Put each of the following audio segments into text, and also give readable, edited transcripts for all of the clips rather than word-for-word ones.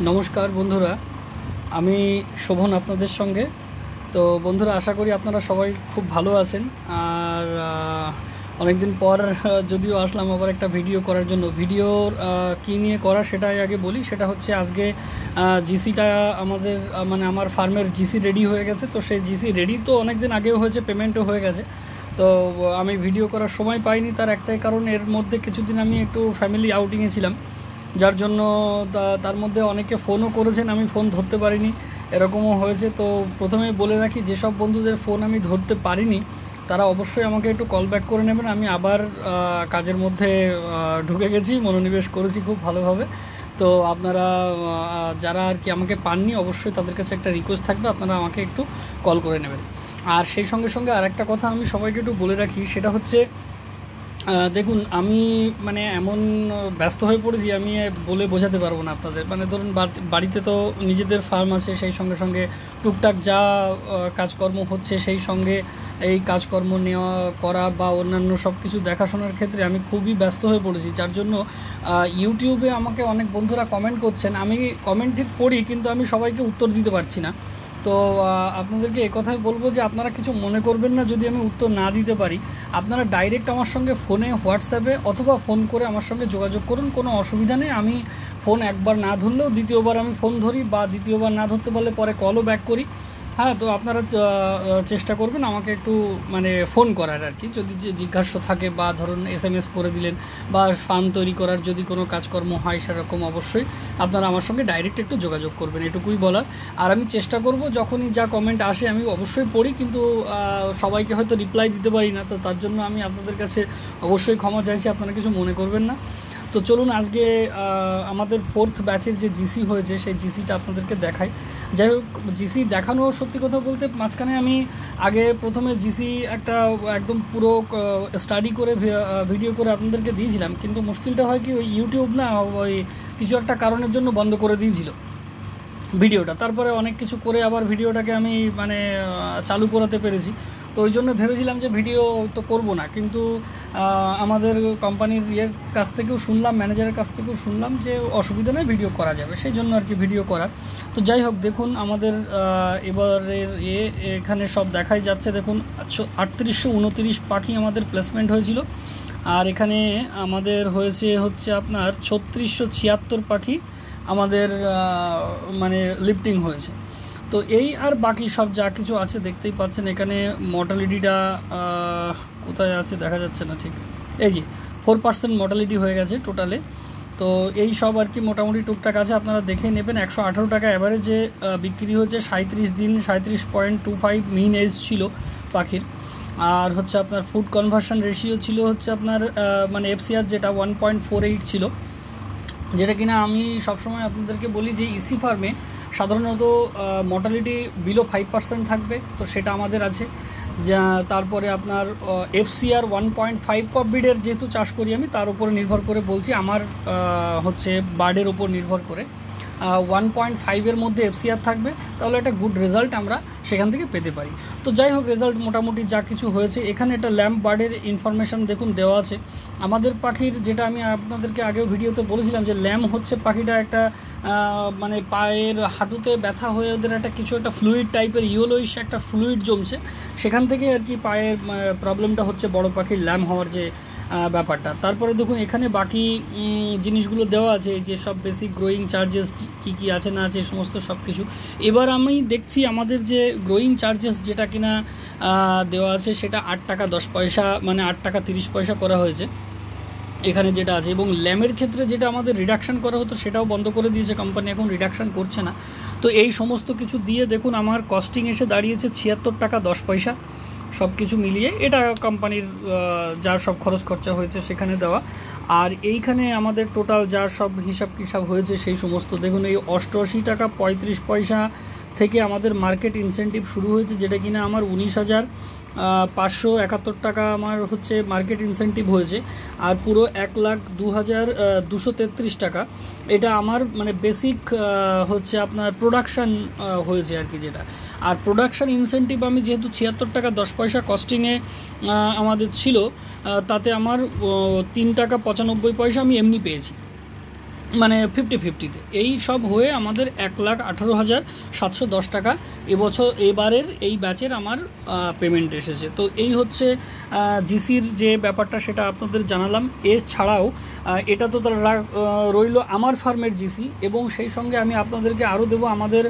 নমস্কার বন্ধুরা, আমি শোভন আপনাদের সঙ্গে। তো বন্ধুরা, আশা করি আপনারা সবাই খুব ভালো আছেন। আর অনেকদিন পর যদিও আসলাম আবার একটা ভিডিও করার জন্য। ভিডিওর কী নিয়ে করা সেটাই আগে বলি। সেটা হচ্ছে আজকে জিসিটা আমাদের মানে আমার ফার্মের জিসি রেডি হয়ে গেছে। তো সেই জিসি রেডি তো অনেক দিন আগেও হয়েছে, পেমেন্টও হয়ে গেছে। তো আমি ভিডিও করার সময় পাইনি, তার একটাই কারণ, এর মধ্যে কিছুদিন আমি একটু ফ্যামিলি আউটিংয়ে ছিলাম, যার জন্য তার মধ্যে অনেকে ফোনও করেছেন, আমি ফোন ধরতে পারিনি, এরকমও হয়েছে। তো প্রথমে বলে রাখি, যেসব বন্ধুদের ফোন আমি ধরতে পারিনি তারা অবশ্যই আমাকে একটু কল ব্যাক করে নেবেন। আমি আবার কাজের মধ্যে ঢুকে গেছি, মনোনিবেশ করেছি খুব ভালোভাবে। তো আপনারা যারা আর কি আমাকে পাননি, অবশ্যই তাদের কাছে একটা রিকোয়েস্ট থাকবে, আপনারা আমাকে একটু কল করে নেবেন। আর সেই সঙ্গে সঙ্গে আর একটা কথা আমি সবাইকে একটু বলে রাখি, সেটা হচ্ছে দেখুন, আমি মানে এমন ব্যস্ত হয়ে পড়েছি, আমি বলে বোঝাতে পারবো না আপনাদের। মানে ধরুন, বাড়িতে তো নিজেদের ফার্ম আছে, সেই সঙ্গে সঙ্গে টুকটাক যা কাজকর্ম হচ্ছে, সেই সঙ্গে এই কাজকর্ম নেওয়া করা বা অন্যান্য সব কিছু দেখাশোনার ক্ষেত্রে আমি খুবই ব্যস্ত হয়ে পড়েছি। যার জন্য ইউটিউবে আমাকে অনেক বন্ধুরা কমেন্ট করছেন, আমি কমেন্ট ঠিক পড়ি, কিন্তু আমি সবাইকে উত্তর দিতে পারছি না। তো আপনাদেরকে একথাই বলবো যে আপনারা কিছু মনে করবেন না যদি আমি উত্তর না দিতে পারি। আপনারা ডাইরেক্ট আমার সঙ্গে ফোনে, হোয়াটসঅ্যাপে অথবা ফোন করে আমার সঙ্গে যোগাযোগ করুন, কোনো অসুবিধা নেই। আমি ফোন একবার না ধরলেও দ্বিতীয়বার আমি ফোন ধরি, বা দ্বিতীয়বার না ধরতে পারলে পরে কলও ব্যাক করি। হ্যাঁ, তো আপনারা চেষ্টা করবেন আমাকে একটু মানে ফোন করার আর কি, যদি জিজ্ঞাসা থাকে, বা ধরুন SMS করে দিলেন, বা ফার্ম তৈরি করার যদি কোনো কাজকর্ম হয় সেরকম, অবশ্যই আপনারা আমার সঙ্গে ডাইরেক্ট একটু যোগাযোগ করবেন, এটুকুই বলার। আর আমি চেষ্টা করব যখনই যা কমেন্ট আসে আমি অবশ্যই পড়ি, কিন্তু সবাইকে হয়তো রিপ্লাই দিতে পারি না। তো তার জন্য আমি আপনাদের কাছে অবশ্যই ক্ষমা চাইছি, আপনারা কিছু মনে করবেন না। তো চলুন, আজকে আমাদের 4th ব্যাচের যে জিসি হয়েছে সেই জিসিটা আপনাদেরকে দেখাই। যাই হোক, জিসি দেখানো, সত্যি কথা বলতে মাঝখানে আমি আগে প্রথমে জিসি একটা একদম পুরো স্টাডি করে ভিডিও করে আপনাদেরকে দিয়েছিলাম, কিন্তু মুশকিলটা হয় কি, ওই ইউটিউব না ওই কিছু একটা কারণের জন্য বন্ধ করে দিয়েছিল ভিডিওটা। তারপরে অনেক কিছু করে আবার ভিডিওটাকে আমি মানে চালু করাতে পেরেছি। তো ওই জন্য ভেবেছিলাম যে ভিডিও তো করব না, কিন্তু আমাদের কোম্পানির কাছ থেকেও শুনলাম, ম্যানেজারের কাছ থেকেও শুনলাম যে অসুবিধা নেই, ভিডিও করা যাবে, সেই জন্য আর কি ভিডিও করা। তো যাই হোক, দেখুন আমাদের এবারের এখানে সব দেখাই যাচ্ছে। দেখুন, 3829 পাখি আমাদের প্লেসমেন্ট হয়েছিল, আর এখানে আমাদের হচ্ছে আপনার 3676 পাখি আমাদের মানে লিফটিং হয়েছে। তো এই আর বাকি সব যা কিছু আছে দেখতেই পাচ্ছেন। এখানে মর্টালিটিটা কোথায় আছে দেখা যাচ্ছে না ঠিক, এই যে 4% মর্টালিটি হয়ে গেছে টোটালে। তো এই সব আর কি মোটামুটি টুকটাক আছে, আপনারা দেখে নেবেন। 118 টাকা অ্যাভারেজে বিক্রি হচ্ছে। 37 দিন 37.25 মিন এজ ছিল পাখির। আর হচ্ছে আপনার ফুড কনভার্সন রেশিও ছিল হচ্ছে আপনার মানে FCR যেটা 1.48 ছিল, যেটা কিনা আমি সবসময় আপনাদেরকে বলি যে ইসি ফার্মে সাধারণত মর্টালিটি বিলো 5% থাকবে, তো সেটা আমাদের আছে। যা তারপরে আপনার FCR 1.5 কপবিডের যেহেতু চাষ করি আমি, তার উপরে নির্ভর করে বলছি, আমার হচ্ছে বার্ডের উপর নির্ভর করে 1.5-এর মধ্যে FCR থাকবে, তাহলে একটা গুড রেজাল্ট আমরা সেখান থেকে পেতে পারি। তো যাই হোক, রেজাল্ট মোটামুটি যা কিছু হয়েছে। এখানে একটা ল্যাম্প বার্ডের ইনফরমেশান দেখুন দেওয়া আছে। আমাদের পাখির, যেটা আমি আপনাদেরকে আগেও ভিডিওতে বলেছিলাম, যে ল্যাম্প হচ্ছে পাখিটা একটা মানে পায়ের হাঁটুতে ব্যথা হয়ে ওদের একটা কিছু একটা ফ্লুইড টাইপের ইয়েলোইশ একটা ফ্লুইড জমছে, সেখান থেকে আর কি পায়ের প্রবলেমটা হচ্ছে বড় পাখির ল্যাম্প হওয়ার যে ব্যাপারটা। তারপরে দেখুন এখানে বাকি জিনিসগুলো দেওয়া আছে, যে সব বেসিক গ্রোয়িং চার্জেস কী কী আছে না আছে, সমস্ত সব কিছু। এবার আমি দেখছি আমাদের যে গ্রোয়িং চার্জেস যেটা কিনা দেওয়া আছে, সেটা 8 টাকা 10 পয়সা, মানে 8 টাকা 30 পয়সা করা হয়েছে এখানে যেটা আছে। এবং ল্যামের ক্ষেত্রে যেটা আমাদের রিডাকশান করা হতো, সেটাও বন্ধ করে দিয়েছে কোম্পানি, এখন রিডাকশান করছে না। তো এই সমস্ত কিছু দিয়ে দেখুন আমার কস্টিং এসে দাঁড়িয়েছে 76 টাকা 10 পয়সা, সব কিছু মিলিয়ে। এটা কোম্পানির যার সব খরচ খরচা হয়েছে সেখানে দেওয়া। আর এইখানে আমাদের টোটাল যার সব হিসাব কিসাব হয়েছে সেই সমস্ত দেখুন, এই 88 টাকা 35 পয়সা থেকে আমাদের মার্কেট ইনসেন্টিভ শুরু হয়েছে, যেটা কিনা আমার 19,571 টাকা আমার হচ্ছে মার্কেট ইনসেন্টিভ হয়েছে। আর পুরো 1,02,233 টাকা এটা আমার মানে বেসিক হচ্ছে আপনার প্রোডাকশান হয়েছে আর কি, যেটা। আর প্রোডাকশান ইনসেন্টিভ আমি যেহেতু 76 টাকা 10 পয়সা কস্টিংয়ে আমাদের ছিল, তাতে আমার 3 টাকা 95 পয়সা আমি এমনি পেয়েছি। মানে 50-50-তে এই সব হয়ে আমাদের 1,18,710 টাকা এবছর এবারের এই ব্যাচের আমার পেমেন্ট এসেছে। তো এই হচ্ছে জিসির যে ব্যাপারটা সেটা আপনাদের জানালাম। এছাড়াও এটা তো তারা রইল আমার ফার্মের জিসি, এবং সেই সঙ্গে আমি আপনাদেরকে আরও দেবো আমাদের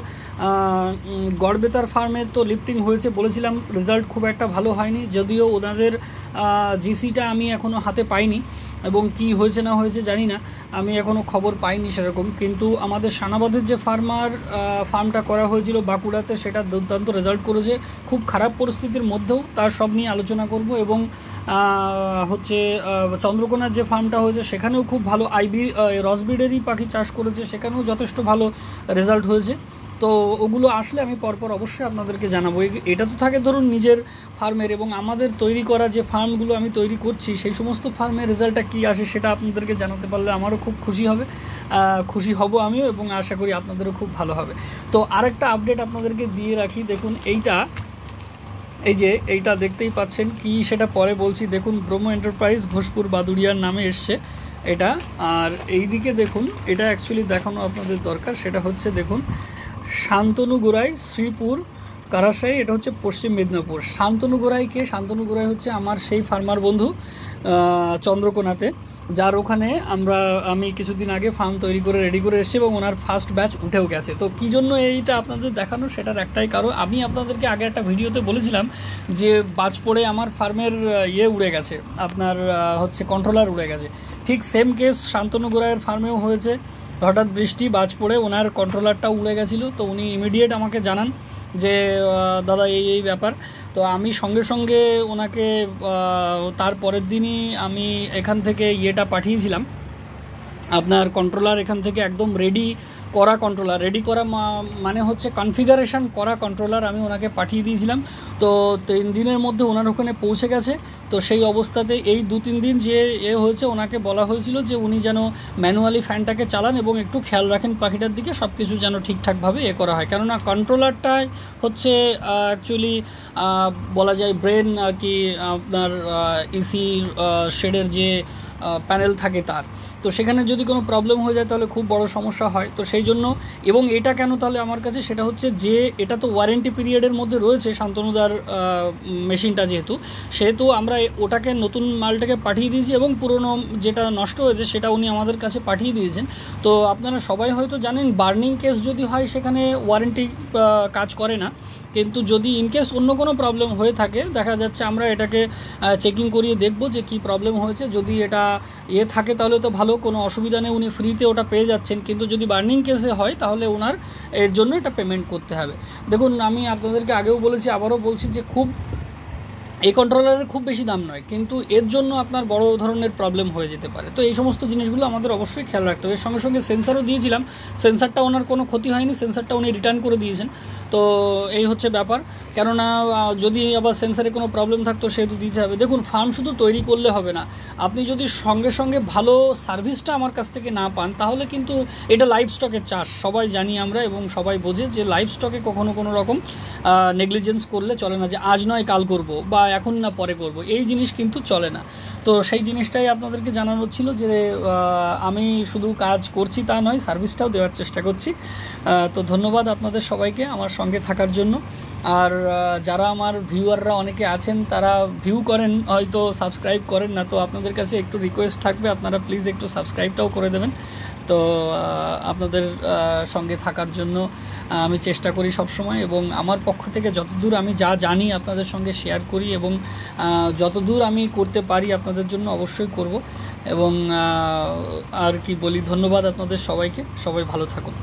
গড়বেতার ফার্মের তো লিফটিং হয়েছে, বলেছিলাম রেজাল্ট খুব একটা ভালো হয়নি, যদিও ওনাদের জিসিটা আমি এখনও হাতে পাইনি এবং কি হয়েছে না হয়েছে জানি না, আমি এখনও খবর পাইনি সেরকম। কিন্তু আমাদের সানাবাদের যে ফার্মটা করা হয়েছিল বাঁকুড়াতে, সেটা দুর্দান্ত রেজাল্ট করেছে, খুব খারাপ পরিস্থিতির মধ্যেও। তার সব নিয়ে আলোচনা করব। এবং হচ্ছে চন্দ্রকোনার যে ফার্মটা হয়েছে সেখানেও খুব ভালো রসবিডেরই পাখি চাষ করেছে, সেখানেও যথেষ্ট ভালো রেজাল্ট হয়েছে। তো ওগুলো আসলে আমি পরপর অবশ্যই আপনাদেরকে জানাবো। এটা তো থাকে ধরুন নিজের ফার্মের, এবং আমাদের তৈরি করা যে ফার্মগুলো আমি তৈরি করছি সেই সমস্ত ফার্মের রেজাল্টটা কী আসে সেটা আপনাদেরকে জানাতে পারলে আমারও খুব খুশি হব আমিও, এবং আশা করি আপনাদেরও খুব ভালো হবে। তো আরেকটা আপডেট আপনাদেরকে দিয়ে রাখি, দেখুন এইটা দেখতেই পাচ্ছেন, কি সেটা পরে বলছি। দেখুন ব্রহ্ম এন্টারপ্রাইজ ঘোষপুর বাদুড়িয়ার নামে এসছে এটা। আর এই দিকে দেখুন, এটা অ্যাকচুয়ালি দেখানো আপনাদের দরকার, সেটা হচ্ছে দেখুন শান্তনু গোড়াই শ্রীপুর কারাশাহী, এটা হচ্ছে পশ্চিম মেদিনীপুর। শান্তনু গোড়াই হচ্ছে আমার সেই ফার্মার বন্ধু চন্দ্রকোনাতে, যার ওখানে আমি কিছুদিন আগে ফার্ম তৈরি করে রেডি করে এসেছি, এবং ওনার ফার্স্ট ব্যাচ উঠেও গেছে। তো কী জন্য এইটা আপনাদের দেখানো, সেটার একটাই কারণ, আমি আপনাদেরকে আগে একটা ভিডিওতে বলেছিলাম যে বাজ পড়ে আমার ফার্মের উড়ে গেছে, আপনার হচ্ছে কন্ট্রোলার উড়ে গেছে। ঠিক সেম কেস শান্তনু গোড়াইয়ের ফার্মেও হয়েছে। হঠাৎ বৃষ্টি বাজ পড়ে ওনার কন্ট্রোলারটাও উড়ে গেছিলো। তো উনি ইমিডিয়েট আমাকে জানান যে দাদা এই ব্যাপার। তো আমি সঙ্গে সঙ্গে ওনাকে তার পরের দিনই আমি এখান থেকে পাঠিয়েছিলাম, আপনার কন্ট্রোলার এখান থেকে একদম রেডি করা মানে হচ্ছে কনফিগারেশন করা কন্ট্রোলার আমি ওনাকে পাঠিয়ে দিয়েছিলাম। তো 3 দিনের মধ্যে ওনার ওখানে পৌঁছে গেছে। তো সেই অবস্থাতে এই 2-3 দিন যে হয়েছে, ওনাকে বলা হয়েছিল যে উনি যেন ম্যানুয়ালি ফ্যানটাকে চালান এবং একটু খেয়াল রাখেন পাখিটার দিকে, সব কিছু যেন ঠিকঠাকভাবে করা হয়। কেননা কন্ট্রোলারটাই হচ্ছে অ্যাকচুয়ালি বলা যায় ব্রেন আর কি, আপনার ইসি শেডের যে প্যানেল থাকে তার। তো সেখানে যদি কোনো প্রবলেম হয়ে যায় তাহলে খুব বড় সমস্যা হয়। তো সেই জন্য, এবং এটা কেন তাহলে আমার কাছে, সেটা হচ্ছে যে এটা তো ওয়ারেন্টি পিরিয়ডের মধ্যে রয়েছে শান্তনুদার মেশিনটা, সেহেতু আমরা ওটাকে নতুন মালটাকে পাঠিয়ে দিয়েছি, এবং পুরনো যেটা নষ্ট হয়েছে সেটা উনি আমাদের কাছে পাঠিয়ে দিয়েছেন। তো আপনারা সবাই হয়তো জানেন বার্নিং কেস যদি হয় সেখানে ওয়ারেন্টি কাজ করে না, কিন্তু যদি ইনকেস অন্য কোনো প্রবলেম হয়ে থাকে, দেখা যাচ্ছে আমরা এটাকে চেকিং করিয়ে দেখব যে কি প্রবলেম হয়েছে। যদি এটা থাকে তাহলে তো ভালো, কোনো অসুবিধা নেই, উনি ফ্রিতে ওটা পেয়ে যাচ্ছেন। কিন্তু যদি বার্নিং কেসে হয় তাহলে ওনার এর জন্য এটা পেমেন্ট করতে হবে। দেখুন আমি আপনাদেরকে আগেও বলেছি, আবারও বলছি যে এই কন্ট্রোলারের খুব বেশি দাম নয়, কিন্তু এর জন্য আপনার বড় ধরনের প্রবলেম হয়ে যেতে পারে। তো এই সমস্ত জিনিসগুলো আমাদের অবশ্যই খেয়াল রাখতে হবে। এর সঙ্গে সঙ্গে সেন্সারও দিয়েছিলাম, সেন্সারটা ওনার কোনো ক্ষতি হয়নি, সেন্সারটা উনি রিটার্ন করে দিয়েছেন। তো এই হচ্ছে ব্যাপার, কেননা যদি আবার সেন্সারে কোনো প্রবলেম থাকতো সেহেতু দিতে হবে। দেখুন ফার্ম শুধু তৈরি করলে হবে না, আপনি যদি সঙ্গে সঙ্গে ভালো সার্ভিসটা আমার কাছ থেকে না পান তাহলে কিন্তু, এটা লাইভ স্টকের চাষ সবাই জানি আমরা, এবং সবাই বোঝে যে লাইভ স্টকে কখনো কোনো রকম নেগলিজেন্স করলে চলে না, যে আজ নয় কাল করব বা এখন না পরে করব, এই জিনিস কিন্তু চলে না। তো সেই জিনিসটাই আপনাদেরকে জানানো ছিল যে আমি শুধু কাজ করছি তা নয়, সার্ভিসটাও দেওয়ার চেষ্টা করছি। তো ধন্যবাদ আপনাদের সবাইকে আমার সঙ্গে থাকার জন্য। আর যারা আমার ভিউয়াররা অনেকে আছেন তারা ভিউ করেন, হয়তো সাবস্ক্রাইব করেন না, তো আপনাদের কাছে একটু রিকোয়েস্ট থাকবে, আপনারা প্লিজ একটু সাবস্ক্রাইবটাও করে দেবেন। তো আপনাদের সঙ্গে থাকার জন্য আমি চেষ্টা করি সব সময়, এবং আমার পক্ষ থেকে যতদূর আমি যা জানি আপনাদের সঙ্গে শেয়ার করি, এবং যতদূর আমি করতে পারি আপনাদের জন্য অবশ্যই করব। এবং আর কি বলি, ধন্যবাদ আপনাদের সবাইকে, সবাই ভালো থাকুন।